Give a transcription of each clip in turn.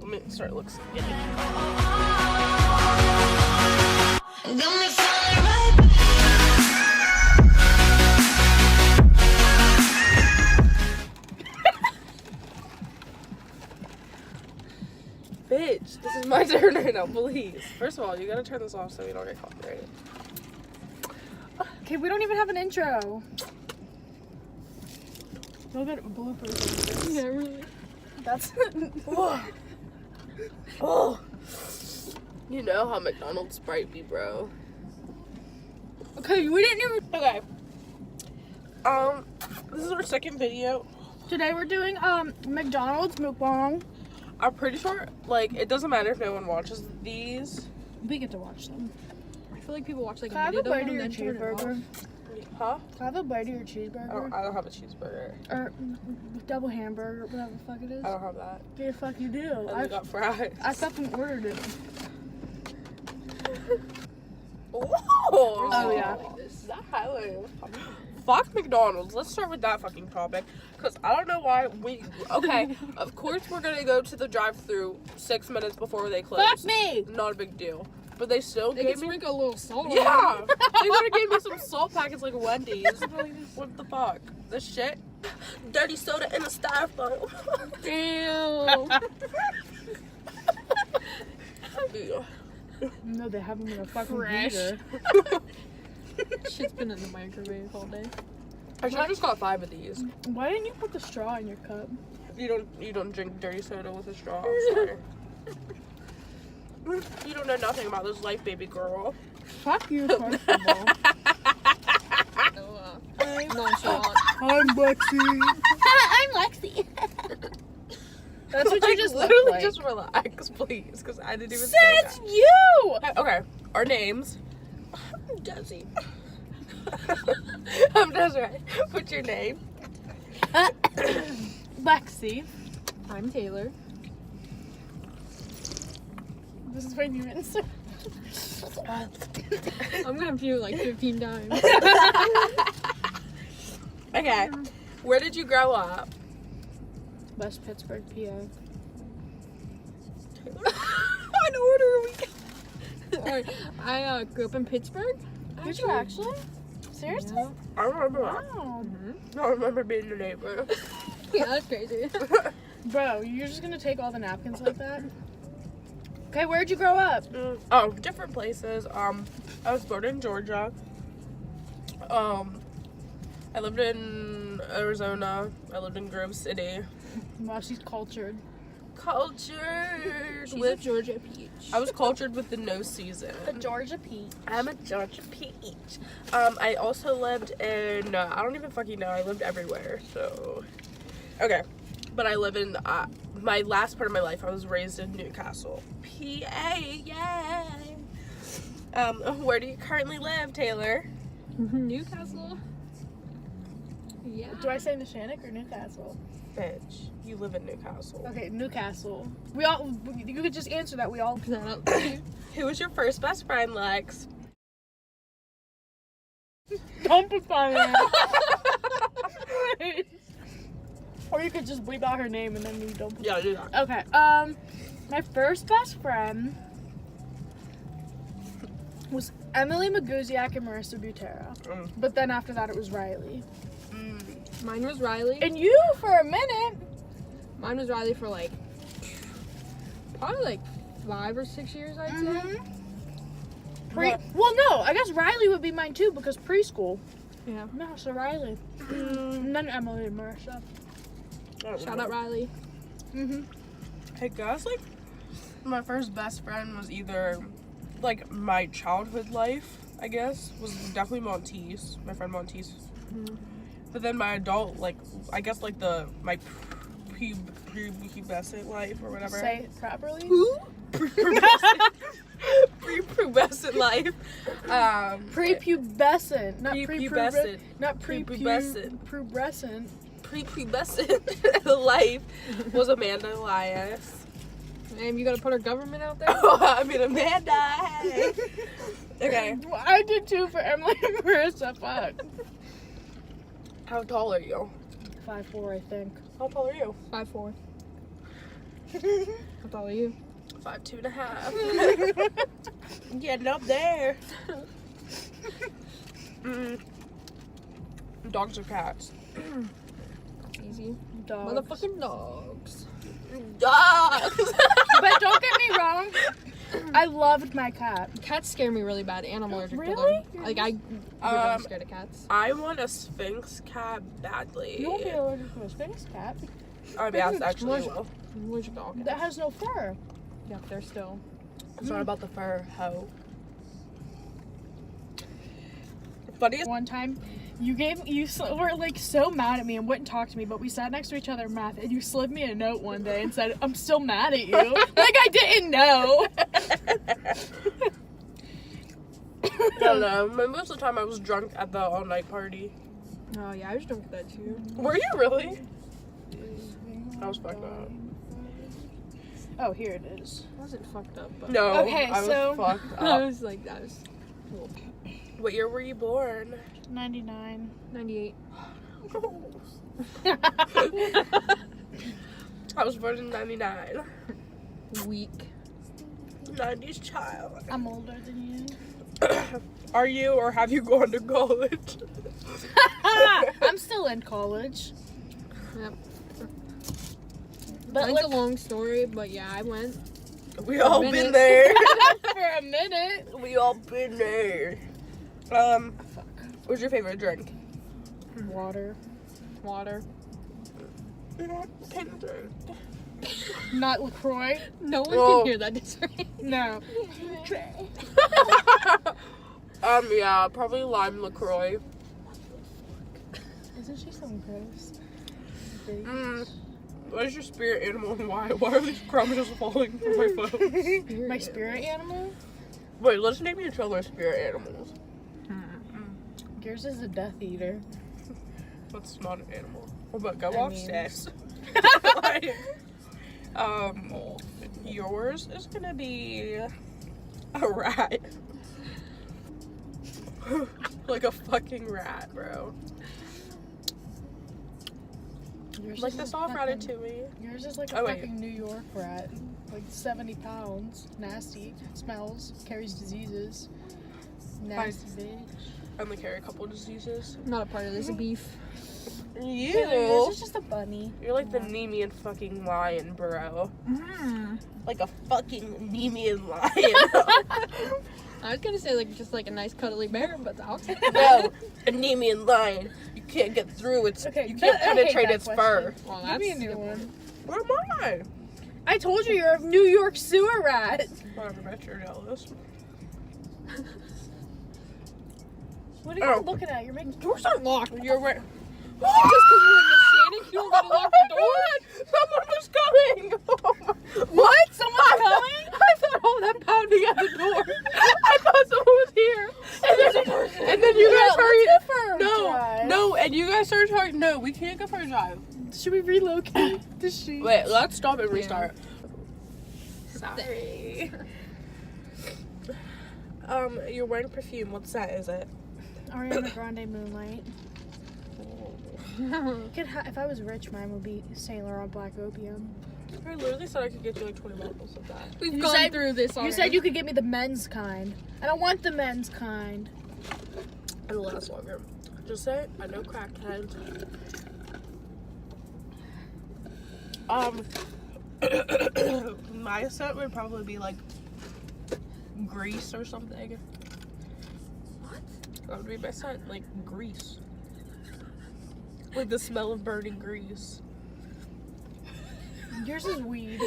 Let me start looking skinny. Bitch, this is my turn right now, please. First of all, you gotta turn this off so we don't get copyrighted. Okay, we don't even have an intro. We'll get bloopers. Yeah, really. That's Oh. You know how McDonald's Sprite be, bro. okay. We didn't even. Okay. This is our second video. Today we're doing McDonald's mukbang. I'm pretty sure, like, it doesn't matter if no one watches these. We get to watch them. I feel like people watch like Can I have a a video bite of and your then turn it cheeseburger? off. Huh? Can I have a bite of your cheeseburger? I don't have a cheeseburger. Or double hamburger, whatever the fuck it is. I don't have that. Yeah, the fuck you do. And we got fries. I fucking ordered it. Oh yeah. Is that highway? Fuck McDonald's. Let's start with that fucking topic. Because I don't know why we... Okay, of course we're going to go to the drive-thru 6 minutes before they close. Fuck me! Not a big deal. But they still They gave can me... sprinkle a little salt on Yeah! it. They would have gave me some salt packets like Wendy's. What the fuck? This shit? Dirty soda in a styrofoam. Damn. No, they haven't been a fucking Fresh. heater. Shit's been in the microwave all day. I should have just got 5 of these. Why didn't you put the straw in your cup? You don't drink dirty soda with a straw. Sorry. You don't know nothing about this life, baby girl. Fuck you, first of all. So, nonchalant. I'm Lexi. I'm Lexi. That's what you just look literally like. just relax, please, because I didn't even say That's that. you! Okay, our names. I'm Desi. I'm Desiree. What's your name? Lexi. I'm Taylor. This is my new answer. I'm gonna puke like 15 times. Okay, where did you grow up? West Pittsburgh, PA. What order are we? Alright, I grew up in Pittsburgh. Did you actually? Seriously? Yeah. I remember that. Wow. I remember being your neighbor. Yeah, that's crazy. Bro, you're just gonna take all the napkins like that? Okay, where'd you grow up? Oh, different places. I was born in Georgia. I lived in Arizona. I lived in Grove City. Wow, she's cultured. Cultured She's a with. Georgia peach. I was cultured with the no season. A Georgia peach. I'm a Georgia peach. I also lived in. I don't even fucking know. I lived everywhere. So, okay, but I live in. My last part of my life, I was raised in Newcastle, PA. Yay! Where do you currently live, Taylor? Newcastle. Yeah. Do I say Neshannock or Newcastle? Bitch, you live in Newcastle. Okay, Newcastle. We all. You could just answer that. We all. Who was your first best friend, Lex? Don't put fire. Or you could just bleep out her name and then you don't. Yeah, do that. Okay. My first best friend was Emily Maguziak and Marissa Butera. But then after that, it was Riley. Mine was Riley. And you for a minute. Mine was Riley for like probably like 5 or 6 years, I'd say. Well, no, I guess Riley would be mine too because preschool. Yeah. No, so Riley. And then Emily and Marissa. Shout out Riley. Hey guys, like my first best friend was either like my childhood life, I guess, was definitely Monteese, my friend Monteese. But then my adult, like I guess like my prepubescent life or whatever. Say it properly. Prepubescent life. Prepubescent, not Prepubescent. not Prepubescent. prepubescent. Prepubescent life was Amanda Elias. And you gotta put our government out there? I mean Amanda. Hey. Okay. Well, I did too for Emily and Marissa. Fuck. How tall are you? 5'4", I think. How tall are you? 5'4". How tall are you? 5'2.5". Getting up there. Dogs or cats? That's easy. Dogs. Motherfucking dogs. Dogs. But don't get me wrong, I loved my cat. Cats scare me really bad, and I'm allergic Really? to them. Like, I'm scared of cats. I want a Sphinx cat badly. You won't be allergic to a Sphinx cat I mean, that's actually Allergic. well. I'm allergic to all cats. that has no fur. Yeah, they're still. It's not about the fur, hoe. Funniest. One time, you were like so mad at me and wouldn't talk to me, but we sat next to each other in math, and you slid me a note one day and said, "I'm still mad at you." Like I didn't know. I don't know. Most of the time I was drunk at the all-night party. Oh, yeah, I was drunk with that too. Were you really? I was fucked up. Oh, here it is. I wasn't fucked up, but. No, Okay, I was so- fucked I up. was like, that was. What year were you born? 99. 98. I was born in 99. Weak. 90s child. I'm older than you. Are you or have you gone to college? I'm still in college. Yep. But Mine's a look, long story, but yeah, I went. We all minute. been there. for a minute. We all been there. What's your favorite drink? Water. Water. Pink drink. Not LaCroix. No one Oh. can hear that, Desiree. No. Yeah, probably lime LaCroix. Isn't she so gross? What is your spirit animal and why? Why are these crumbs just falling from my phone? My spirit animal? Wait, let's name each other spirit animals. Yours is a Death Eater. That's not an animal. Oh, but go I off, mean- sis. Like, yours is gonna be a rat. Like a fucking rat, bro. Yours Like is the a soft fucking- ratatouille. Yours is like a Oh, wait. fucking New York rat. Like 70 pounds. Nasty. Smells. Carries diseases. Nasty bitch. I only carry a couple diseases. Not a part of this beef. Yours is just a bunny. You're like the Nemean fucking lion, bro. Like a fucking Nemean lion. I was gonna say like just like a nice cuddly bear, but I'll take No, a Nemean lion. You can't get through its. Okay, you can't I hate penetrate that its question. fur. Well, Give me a that's new one. Where am I? I told you you're a New York sewer rat. Whatever, bet you're jealous. What are you Oh. looking at? You're making doors aren't locked. You're right. Just because we're in the Shannon, you don't gotta lock the door. Someone was coming! What? Someone's coming? I thought all that pounding at the door. I thought someone was here. And then you guys hurried. No, and you guys started talking. No, we can't go for a drive. Should we relocate the sheep? Wait, let's stop and restart. Sorry. You're wearing perfume. What scent is it? Ariana Grande Moonlight. If I was rich, mine would be Saint Laurent Black Opium. I literally said I could get you like 20 bottles of that. We've You gone said- through this already. You said you could get me the men's kind. I don't want the men's kind. It'll last longer. Just say I know crackheads. My scent would probably be like grease or something. What? That would be my scent, like grease. Like the smell of burning grease. Yours is weed.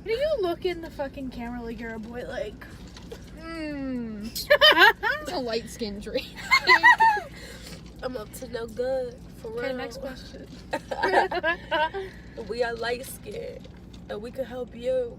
Do you look in the fucking camera like you're a boy? Like, It's a light skin tree. I'm up to no good. For real. okay, next question. We are light skinned and we can help you.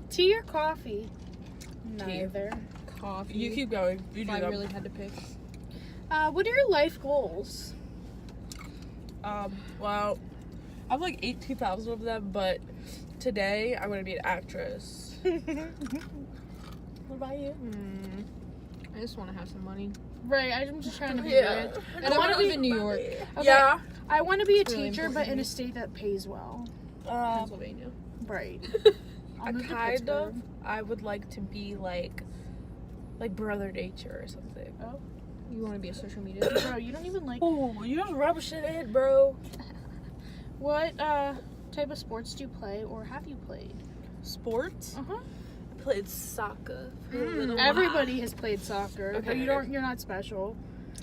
Tea or coffee? Neither. Coffee. You keep going. You If do I that. really had to pick. What are your life goals? Well, I have like 18,000 of them, but today I'm gonna be an actress. What about you? I just want to have some money. Right, I'm just trying to be Yeah. rich. And I want to live in New York. Okay. Yeah, I want to be a It's really teacher, important but to in me. a state that pays well. Pennsylvania. Right. I'll I move to kind of. Pittsburgh. I would like to be like Brother Nature or something. Oh, You want to be a social media? bro, you don't even like. Oh, you just rub shit in, bro. What type of sports do you play or have you played? Sports? Uh-huh. I played soccer for a little while. Everybody has played soccer. Okay. Okay. You're not special.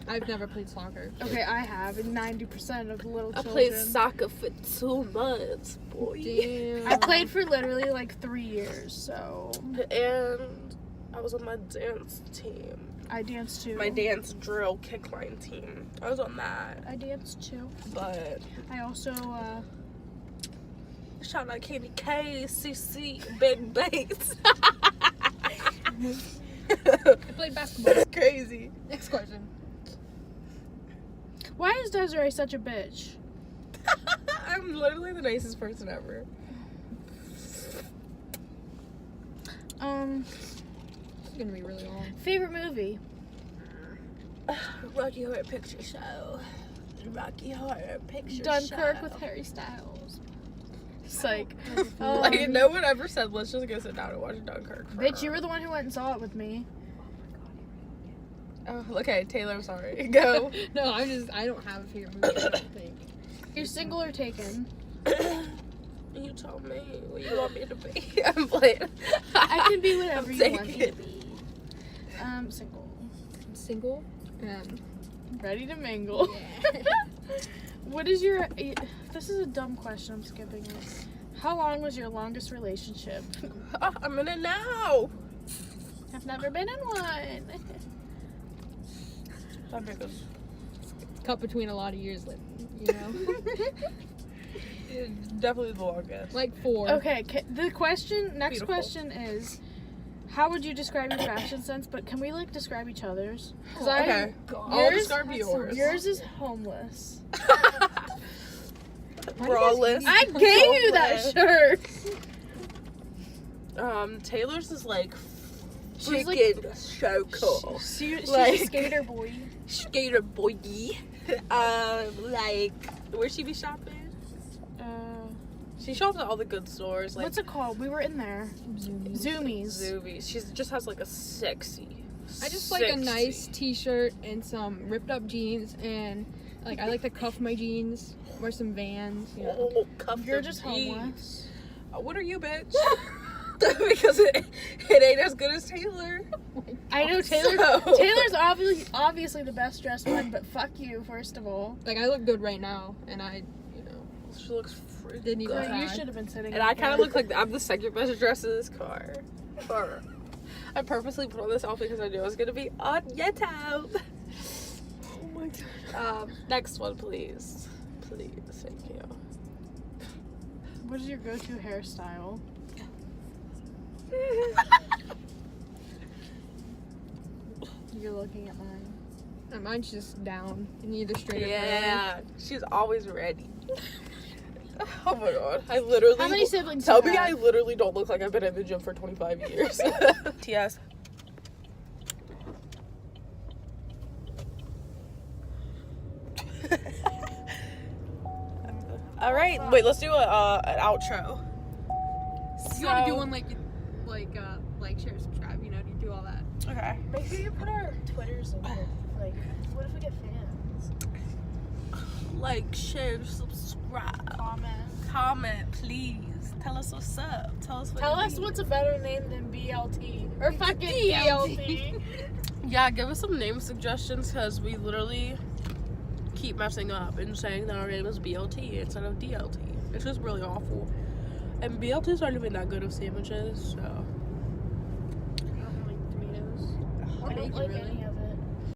I've never played soccer. Okay, I have, and 90% of little I children. played soccer for 2 months, boy. Damn. I played for literally like 3 years, so And I was on my dance team. I danced too. My dance drill kickline team. I was on that. I danced too. But I also shout out Candy K, CC, Ben Bates. I played basketball. That's crazy. Next question. why is Desiree such a bitch? I'm literally the nicest person ever. This is gonna be really long. Favorite movie? Rocky Horror Picture Show. Rocky Horror Picture Dunkirk Show. with Harry Styles. It's like, Like, no one ever said, let's just go sit down and watch Dunkirk. bitch, you were the one who went and saw it with me. Oh, okay, Taylor, I'm sorry. Go. No, I don't have a favorite movie. I don't think. You're single or taken? You told me what you want me to be. I'm playing. I can be whatever I'm you want me to taken. be. Single. I'm single. And Ready to mingle. yeah. What is your... This is a dumb question. I'm skipping it. How long was your longest relationship? Oh, I'm in it now. I've never been in one. That nigga's Cut between a lot of years, like, you know, it's definitely the longest. like 4. Okay, the next Beautiful. question is, how would you describe your fashion sense? But can we like describe each other's? Because Okay. I'll yours, describe yours. yours is homeless. Braless. I gave you that shirt. Taylor's is like She's like- freaking so cool. She's Like- a skater boy. Skater boy. Like, where she be shopping? She shops at all the good stores. Like What's it called? We were in there. Zoomies. Zoomies. She just has like a sexy. I just like a nice t-shirt and some ripped up jeans, and like I like to cuff my jeans, wear some Vans, you know. Oh, cuff You're the just jeans. homeless. What are you, bitch? Because it ain't as good as Taylor. I know Taylor. So- Taylor's obviously the best dressed one, but fuck you, first of all. Like I look good right now, and I, you know, She looks freaking Didn't even good. try. You should have been sitting. And I kind of look like I'm the second best dressed in this car. Or I purposely put on this outfit because I knew I was gonna be on YouTube. oh my god. Next one, please. Please, thank you. What is your go-to hairstyle? You're looking at mine. And mine's just down, and either straight or Yeah, she's always ready. Oh my god, I literally. How many siblings? Tell do you me I have? literally don't look like I've been in the gym for 25 years. TS. All right, wait. Let's do an outro. You want to do one like share, subscribe, you know, you do all that. Okay. Make sure you put our Twitters in it. Like, what if we get fans? Like, share, subscribe, comment, please. Tell us what's up. Tell us what. Tell you us need. what's a better name than BLT or fucking DLT. DLT. Yeah, give us some name suggestions because we literally keep messing up and saying that our name is BLT instead of DLT. It's just really awful. And BLTs aren't even that good of sandwiches, so. I don't like tomatoes. I Thank don't you, like really. any